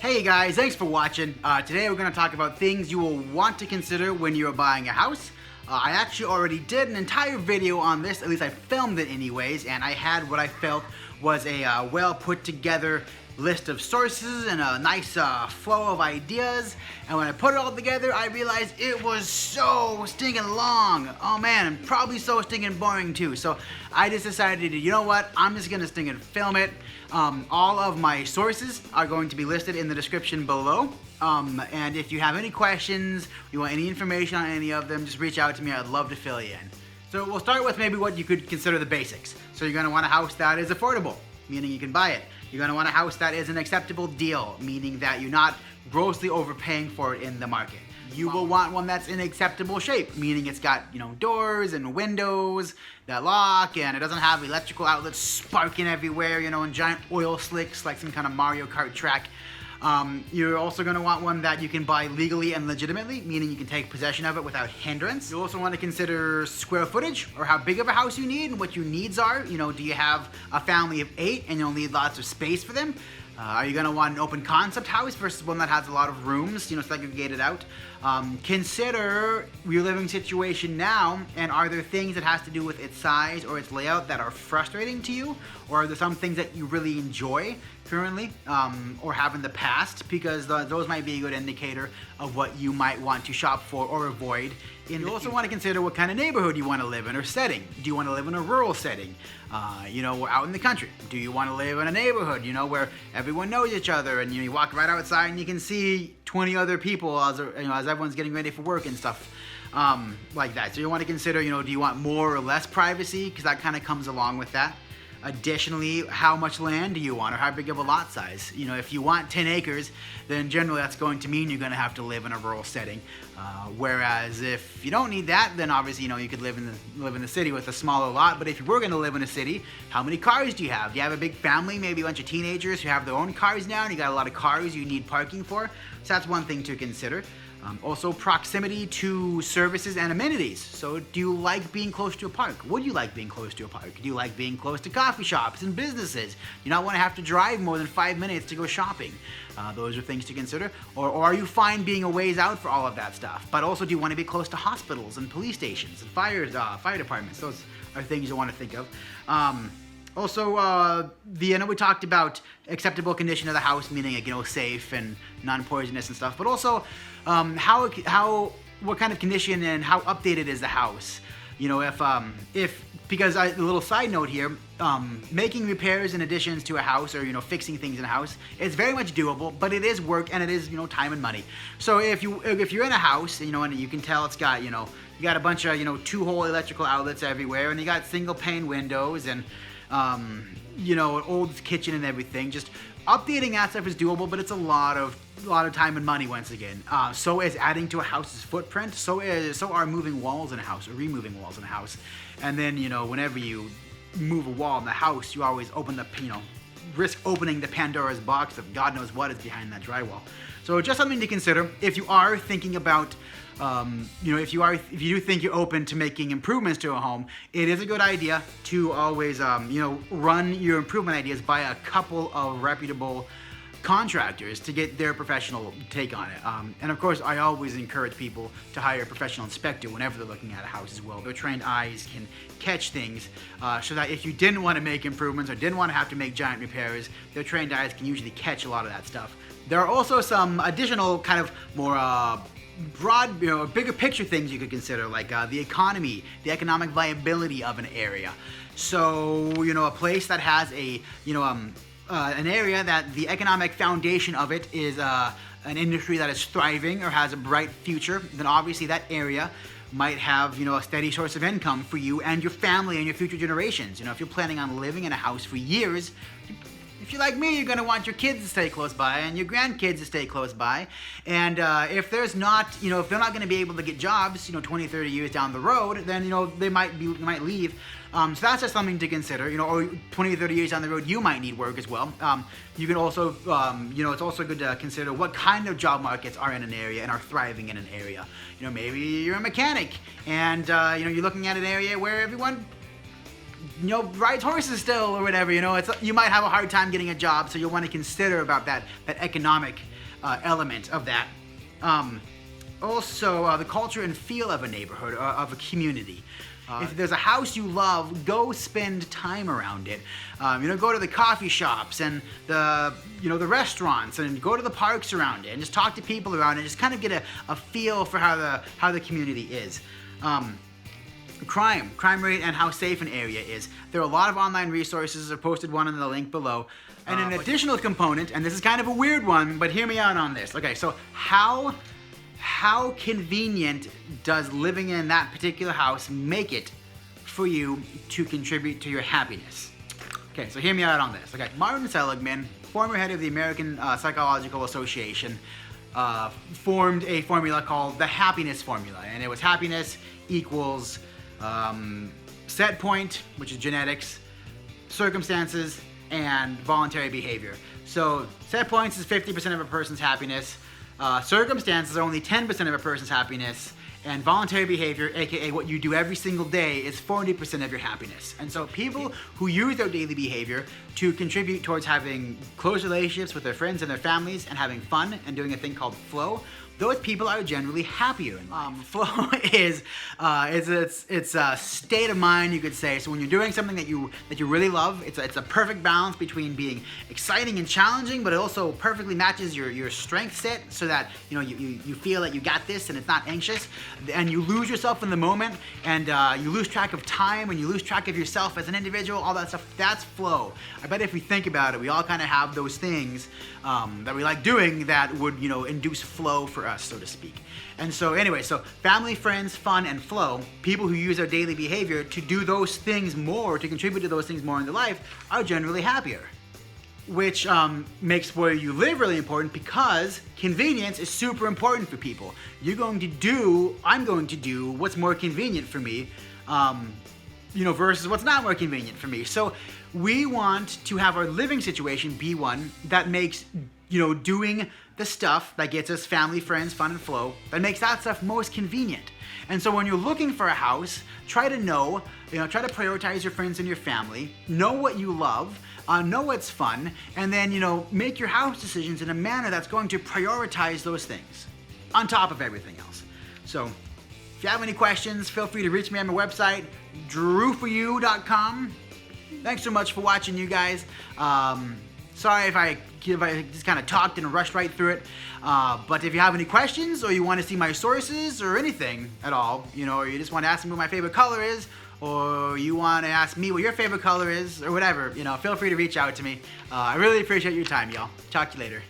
Hey guys, thanks for watching. Today we're going to talk about things you will want to consider when you're buying a house. I actually already did an entire video on this, at least I filmed it anyways, and I had what I felt was a well put together list of sources and a nice flow of ideas. And when I put it all together, I realized it was so stinking long. Oh man, and probably so stinking boring too. So I just decided to, you know what, I'm just gonna stinking film it. All of my sources are going to be listed in the description below. And if you have any questions, you want any information on any of them, just reach out to me. I'd love to fill you in. So we'll start with maybe what you could consider the basics. So you're gonna want a house that is affordable, meaning you can buy it. You're gonna want a house that is an acceptable deal, meaning that you're not grossly overpaying for it in the market. You will want one that's in acceptable shape, meaning it's got, doors and windows that lock, and it doesn't have electrical outlets sparking everywhere, and giant oil slicks like some kind of Mario Kart track. You're also going to want one that you can buy legally and legitimately, meaning you can take possession of it without hindrance. You also want to consider square footage, or how big of a house you need and what your needs are. Do you have a family of 8 and you'll need lots of space for them? Are you going to want an open concept house versus one that has a lot of rooms, segregated out? Consider your living situation now, and are there things that has to do with its size or its layout that are frustrating to you? Or are there some things that you really enjoy currently or have in the past? Because those might be a good indicator of what you might want to shop for or avoid. You also want to consider what kind of neighborhood you want to live in or setting. Do you want to live in a rural setting? We're out in the country. Do you want to live in a neighborhood, where everyone knows each other and you walk right outside and you can see 20 other people as everyone's getting ready for work and stuff like that. So you want to consider, do you want more or less privacy? Because that kind of comes along with that. Additionally, how much land do you want, or how big of a lot size? If you want 10 acres, then generally that's going to mean you're going to have to live in a rural setting. Whereas if you don't need that, then obviously you could live in the city with a smaller lot. But if you were going to live in a city, how many cars do you have? Do you have a big family, maybe a bunch of teenagers who have their own cars now, and you got a lot of cars you need parking for? So that's one thing to consider. Also, proximity to services and amenities. So do you like being close to a park? Would you like being close to a park? Do you like being close to coffee shops and businesses? You not want to have to drive more than 5 minutes to go shopping. Those are things to consider. Or are you fine being a ways out for all of that stuff? But also, do you want to be close to hospitals and police stations and fire departments? Those are things you want to think of. Also, we talked about acceptable condition of the house, meaning safe and non-poisonous and stuff. But also, what kind of condition and how updated is the house? Because a little side note here, making repairs and additions to a house, or fixing things in a house, is very much doable, but it is work and it is time and money. So if you're in a house, and you can tell it's got you got a bunch of 2-hole electrical outlets everywhere, and you got single pane windows and an old kitchen and everything. Just updating that stuff is doable, but it's a lot of time and money once again. So is adding to a house's footprint. So are moving walls in a house, or removing walls in a house. And then whenever you move a wall in the house, you always open risk opening the Pandora's box of God knows what is behind that drywall. So just something to consider if you are thinking about. If you do think you're open to making improvements to a home, it is a good idea to always, run your improvement ideas by a couple of reputable contractors to get their professional take on it. And of course, I always encourage people to hire a professional inspector whenever they're looking at a house as well. Their trained eyes can catch things, so that if you didn't want to make improvements or didn't want to have to make giant repairs, their trained eyes can usually catch a lot of that stuff. There are also some additional kind of more broad, bigger picture things you could consider, like the economy, the economic viability of an area. So, a place that has an area that the economic foundation of it is an industry that is thriving or has a bright future, then obviously that area might have, a steady source of income for you and your family and your future generations. If you're planning on living in a house for years, if you're like me, you're going to want your kids to stay close by and your grandkids to stay close by. And if there's not, if they're not going to be able to get jobs, 20, 30 years down the road, then, they might leave. So that's just something to consider, or 20, 30 years down the road, you might need work as well. You can also, it's also good to consider what kind of job markets are in an area and are thriving in an area. Maybe you're a mechanic and, you're looking at an area where everyone rides horses still or whatever, you might have a hard time getting a job, so you'll want to consider about that economic element of that. Also, the culture and feel of a neighborhood, of a community. If there's a house you love, go spend time around it. Go to the coffee shops and the restaurants, and go to the parks around it, and just talk to people around it. Just kind of get a feel for how the community is. Crime rate and how safe an area is. There are a lot of online resources. I've posted one in the link below. And an additional component, and this is kind of a weird one, but hear me out on this. Okay, so how convenient does living in that particular house make it for you to contribute to your happiness? Okay, so hear me out on this. Okay, Martin Seligman, former head of the American Psychological Association, formed a formula called the happiness formula, and it was happiness equals set point, which is genetics, circumstances, and voluntary behavior. So set points is 50% of a person's happiness. Circumstances are only 10% of a person's happiness, and voluntary behavior, aka what you do every single day, is 40% of your happiness. And so people who use their daily behavior to contribute towards having close relationships with their friends and their families and having fun and doing a thing called flow, those people are generally happier in life. Flow is it's a state of mind, you could say. So when you're doing something that you really love, it's a perfect balance between being exciting and challenging, but it also perfectly matches your strength set, so that you feel that you got this and it's not anxious, and you lose yourself in the moment, and you lose track of time, and you lose track of yourself as an individual. All that stuff, that's flow. I bet if we think about it, we all kind of have those things that we like doing that would induce flow for us, so to speak. And so anyway, so family, friends, fun, and flow, people who use their daily behavior to do those things more, to contribute to those things more in their life, are generally happier. Which makes where you live really important, because convenience is super important for people. I'm going to do what's more convenient for me, versus what's not more convenient for me. So we want to have our living situation be one that makes, doing the stuff that gets us family, friends, fun, and flow, that makes that stuff most convenient. And so when you're looking for a house, try to prioritize your friends and your family, know what you love, know what's fun, and then, make your house decisions in a manner that's going to prioritize those things on top of everything else. So if you have any questions, feel free to reach me on my website, drewforyou.com. Thanks so much for watching, you guys. Sorry if I just kind of talked and rushed right through it. But if you have any questions, or you want to see my sources, or anything at all, or you just want to ask me what my favorite color is, or you want to ask me what your favorite color is, or whatever, feel free to reach out to me. I really appreciate your time, y'all. Talk to you later.